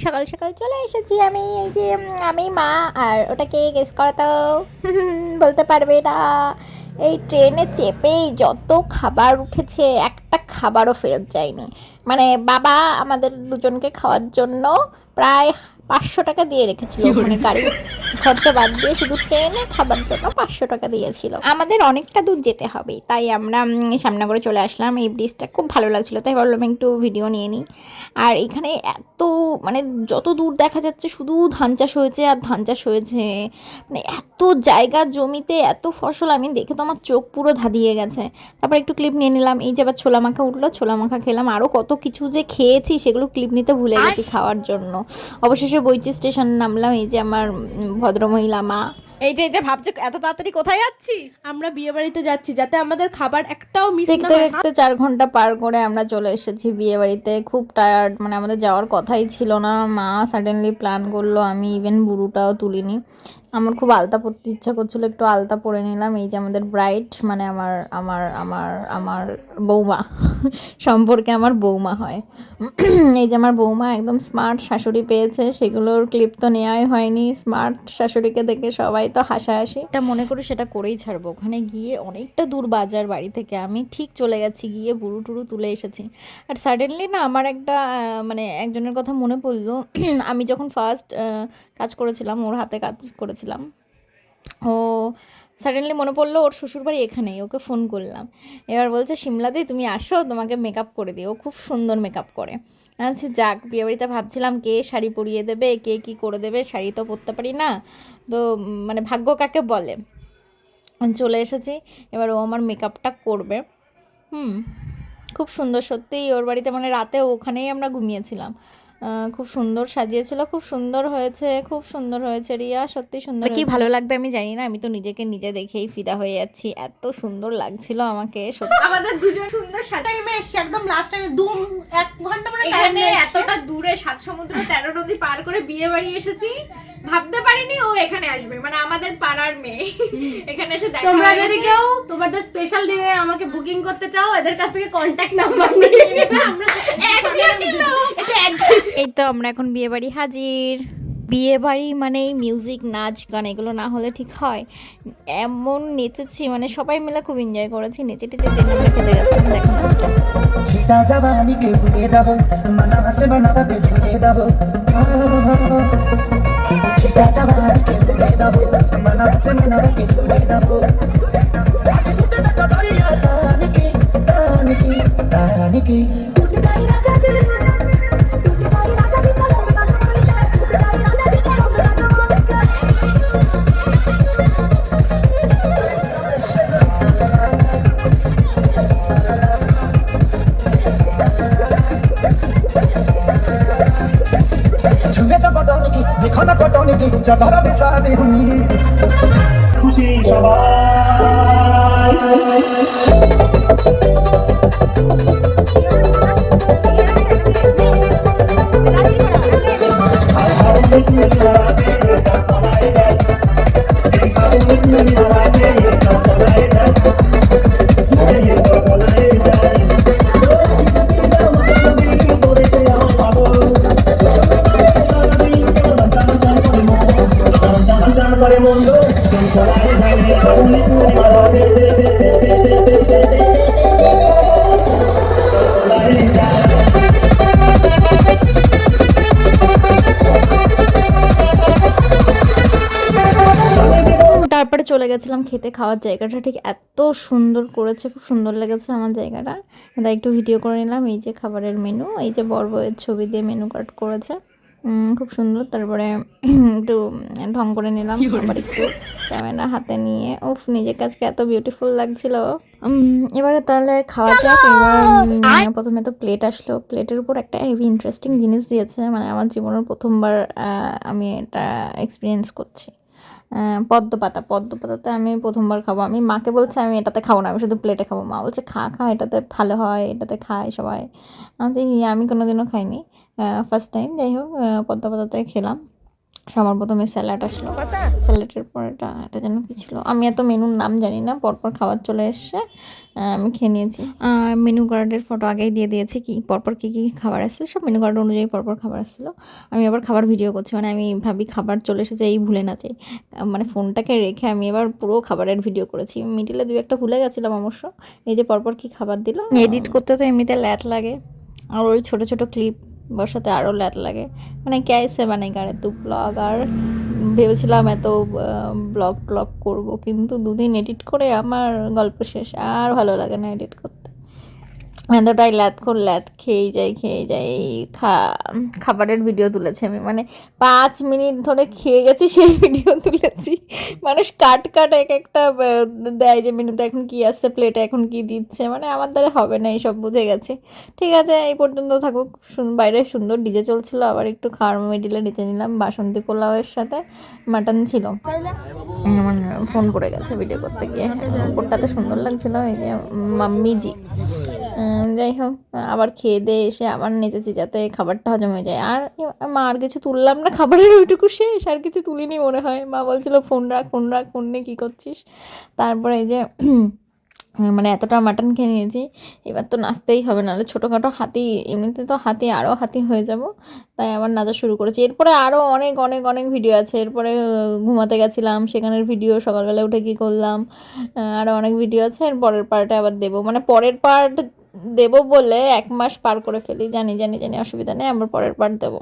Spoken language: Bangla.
সকাল সকাল চলে এসেছি আমি। এই যে আমি মা আর ওটাকে গেস করা তো বলতে পারবে না। এই ট্রেনে চেপেই যত খাবার উঠেছে একটা খাবারও ফেরত যায়নি। মানে বাবা আমাদের দুজনকে খাওয়ার জন্য প্রায় 500 টাকা দিয়ে রেখেছিল, মানে গাড়ি খরচা বাদ দিয়ে শুধু ট্রেনে খাবার জন্য 500 টাকা দিয়েছিল। আমাদের অনেকটা দূর যেতে হবে, তাই আমরা সামনে করে চলে আসলাম। এই ব্রিজটা খুব ভালো লাগছিল, তাই ভাবলাম একটু ভিডিও নিয়ে নিই। আর এখানে এত মানে যত দূর দেখা যাচ্ছে শুধু ধান চাষ হয়েছে আর ধান চাষ হয়েছে। মানে এত জায়গা জমিতে এত ফসল, আমি দেখে তো আমার চোখ পুরো ধাঁধিয়ে গেছে। তারপর একটু ক্লিপ নিয়ে নিলাম। এই যে আবার ছোলা মাখা উঠলো, ছোলা মাখা খেলাম। আরও কত কিছু যে খেয়েছি সেগুলো ক্লিপ নিতে ভুলে গেছি খাওয়ার জন্য। অবশেষে বইচি স্টেশনে নামলাম। এই যে আমার ভদ্রমহিলা মা। এই যে ভাবছো এত তাড়াতাড়ি কোথায় যাচ্ছি? আমরা বিয়ে বাড়িতে যাচ্ছি, যাতে আমাদের খাবার একটাও মিস না দেখতে হয়। দেখতে 4 ঘন্টা পার করে আমরা চলে এসেছি বিয়ে বাড়িতে। খুব টায়ার্ড, মানে আমাদের যাওয়ার কথাই ছিল না, মা সাডেনলি প্ল্যান করলো। আমি ইভেন বুড়োটাও তুলিনি। আমার খুব আলতা পরতে ইচ্ছা করছিল, একটু আলতা পরে নিলাম। এই যে আমাদের ব্রাইড, মানে আমার আমার আমার আমার বৌমা সম্পর্কে আমার বৌমা হয়। এই যে আমার বৌমা একদম স্মার্ট শাশুড়ি পেয়েছে, সেগুলোর ক্লিপ তো নেওয়াই হয়নি। স্মার্ট শাশুড়িকে দেখে সবাই তো হাসাহাসি। এটা মনে করি সেটা করেই ছাড়বো। ওখানে গিয়ে অনেকটা দূর বাজার বাড়ি থেকে, আমি ঠিক চলে গেছি, গিয়ে বুড়ো টুরু তুলে এসেছি। আর সাডেনলি না আমার একটা মানে একজনের কথা মনে পড়লো। আমি যখন ফার্স্ট কাজ করেছিলাম, ওর হাতে কাজ করেছিলাম, ও সাডেনলি মনে পড়লো ওর শ্বশুরবাড়ি এখানেই। ওকে ফোন করলাম, এবার বলছে সিমলাদি তুমি আসো, তোমাকে মেকআপ করে দিই। ও খুব সুন্দর মেকআপ করে। আচ্ছা যাক, বিয়েবাড়িতে ভাবছিলাম কে শাড়ি পরিয়ে দেবে, কে কী করে দেবে, শাড়ি তো পরতে পারি না। তো মানে ভাগ্য কাকে বলে, চলে এসেছি। এবার ও আমার মেকআপটা করবে। হুম, খুব সুন্দর সত্যিই। ওর বাড়িতে মানে রাতে ওখানেই আমরা ঘুমিয়েছিলাম। খুব সুন্দর সাজিয়েছিল, খুব সুন্দর হয়েছে, খুব সুন্দর হয়েছে রিয়া, সত্যি সুন্দর। কি ভালো লাগবে আমি জানি না, আমি তো নিজেকে নিজে দেখেই ফিদা হয়ে যাচ্ছি, এত সুন্দর লাগছিল আমাকে সত্যি। আমাদের দুজন সুন্দর সাথে টাইমে এসেছি, একদম লাস্ট টাইমে 1 ঘন্টা মানে টাইম এখানে এতটা দূরে 7 সমুদ্র 13 নদী পার করে বিয়ে বাড়ি এসেছি, ভাবতে পারিনি ও এখানে আসবে, মানে আমাদের পাড়ার মেয়ে এখানে এসে দেখা। তোমরা যদি কেউ তোমাদের স্পেশাল দিনে আমাকে বুকিং করতে চাও, এদের কাছ থেকে কন্ট্যাক্ট নাম্বার নিয়ে নেবে। আমরা এই তো আমরা এখন বিয়ে বাড়ি হাজির। বিয়ে বাড়ি মানে মিউজিক নাচ গান এগুলো না হলে ঠিক হয়? এমন নেচেছি, মানে সবাই মিলে খুব এনজয় করেছি, নেচে টেচে ট্রেন আমরা খেতে গেছিলাম। দেখো নাচটা। छिटा जवानी के बुले दबो मना से बना पे झूले दबो छिटा जवानी के बुले दबो मना से बना पे झूले दबो तानी की टूट जाए राजा दिल टूट जाए राजा दिल टूट जाए राजा दिल छुए तो पटौनी की देखो ना पटौनी की जगह बिछा दी खुशी सवाई তারপরে চলে গেছিলাম খেতে। খাওয়ার জায়গাটা ঠিক এত সুন্দর করেছে, খুব সুন্দর লেগেছে আমার জায়গাটা, তাই একটু ভিডিও করে নিলাম। এই যে খাবারের মেনু, এই যে বড় বউয়ের ছবি দিয়ে মেনু কার্ড করেছে, খুব সুন্দর। তারপরে একটু ঢং করে নিলাম, আবার একটু ক্যামেরা হাতে নিয়ে। উফ, নিজের কাছকে এত বিউটিফুল লাগছিল। এবারে তাহলে খাওয়া যাক। এবার প্রথমে তো প্লেট আসলো, প্লেটের উপর একটা হেভি ইন্টারেস্টিং জিনিস দিয়েছে, মানে আমার জীবনের প্রথমবার আমি এটা এক্সপিরিয়েন্স করছি। পদ্ম পাতা, পদ্ম পাতাতে আমি প্রথমবার খাবো। আমি মাকে বলছি আমি এটাতে খাবো না, আমি শুধু প্লেটে খাবো। মা বলছে খা খা, এটাতে ভালো হয়, এটাতে খায় সবাই। আমি কোনোদিনও খাইনি, ফার্স্ট টাইম। যাই হোক, পদ্ম পাতাতে খেলাম। সবার প্রথমে স্যালাড আসলো, স্যালাডের পর এটা যেন কি ছিল, আমি এত মেনুর নাম জানি না, পরপর খাবার চলে এসছে, আমি খেয়ে নিয়েছি। মেনু কার্ডের ফটো আগেই দিয়ে দিয়েছি, কি পরপর কী কী খাবার আসছে সব মেনু কার্ড অনুযায়ী পরপর খাবার আসছিলো। আমি আবার খাবার ভিডিও করছি, মানে আমি ভাবি খাবার চলে এসেছে এই ভুলে না যাই, মানে ফোনটাকে রেখে আমি এবার পুরো খাবারের ভিডিও করেছি। মিডিলে দু একটা ভুলে গেছিলাম অবশ্য। এই যে পরপর কী খাবার দিল, এডিট করতে তো এমনিতে ল্যাট লাগে, আর ওই ছোটো ছোটো ক্লিপ বসাতে আরও ল্যাট লাগে, মানে ক্যাসে বানাই গাড়ি তো ব্লগ। আর ভেবেছিলাম এত ব্লগ করবো, কিন্তু দুদিন এডিট করে আমার গল্প শেষ, আর ভালো লাগে না এডিট করতে, এতটাই ল্যাথ খেয়েই যাই। খাবারের ভিডিও তুলেছি আমি, মানে 5 মিনিট ধরে খেয়ে গেছি সেই ভিডিও তুলেছি। মানুষ কাট এক একটা দেয় যে মেনুতে এখন কি আসছে, প্লেটে এখন কি দিচ্ছে, মানে আমার দ্বারা হবে না, এইসব বুঝে গেছি। ঠিক আছে, এই পর্যন্ত থাকুক। বাইরে সুন্দর ডিজে চলছিল, আবার একটু খাওয়ার মিডিলে নিচে নিলাম বাসন্তী পোলাওয়ের সাথে মাটন ছিল। আমার ফোন পড়ে গেছে ভিডিও করতে গিয়ে, উপরটাতে সুন্দর লাগছিল, এই যে মাম্মিজি। যাই হোক, আবার খেয়ে দিয়ে এসে আবার নেচেছি যাতে খাবারটা হজম হয়ে যায়। আর মা আর কিছু তুললাম না, খাবারের ওইটুকু শেষ, আর কিছু তুলিনি মনে হয়। মা বলছিল ফোন রাখ, ফোন নিয়ে কী করছিস। তারপরে এই যে মানে এতটা মাটন খেয়ে নিয়েছি, এবার তো নাচতেই হবে, নাহলে ছোটোখাটো হাতি, এমনিতে তো আরও হাতি হয়ে যাব, তাই আবার নাচা শুরু করেছি। এরপরে আরও অনেক ভিডিও আছে। এরপরে ঘুমাতে গেছিলাম, সেখানের ভিডিও, সকালবেলা উঠে কী করলাম, আরও অনেক ভিডিও আছে। এর পরের পার্টে আবার দেবো, মানে পরের পার্ট দেবো বলে 1 মাস পার করে ফেলি, জানি, অসুবিধা নেই, আবার পরের পার্ট দেবো।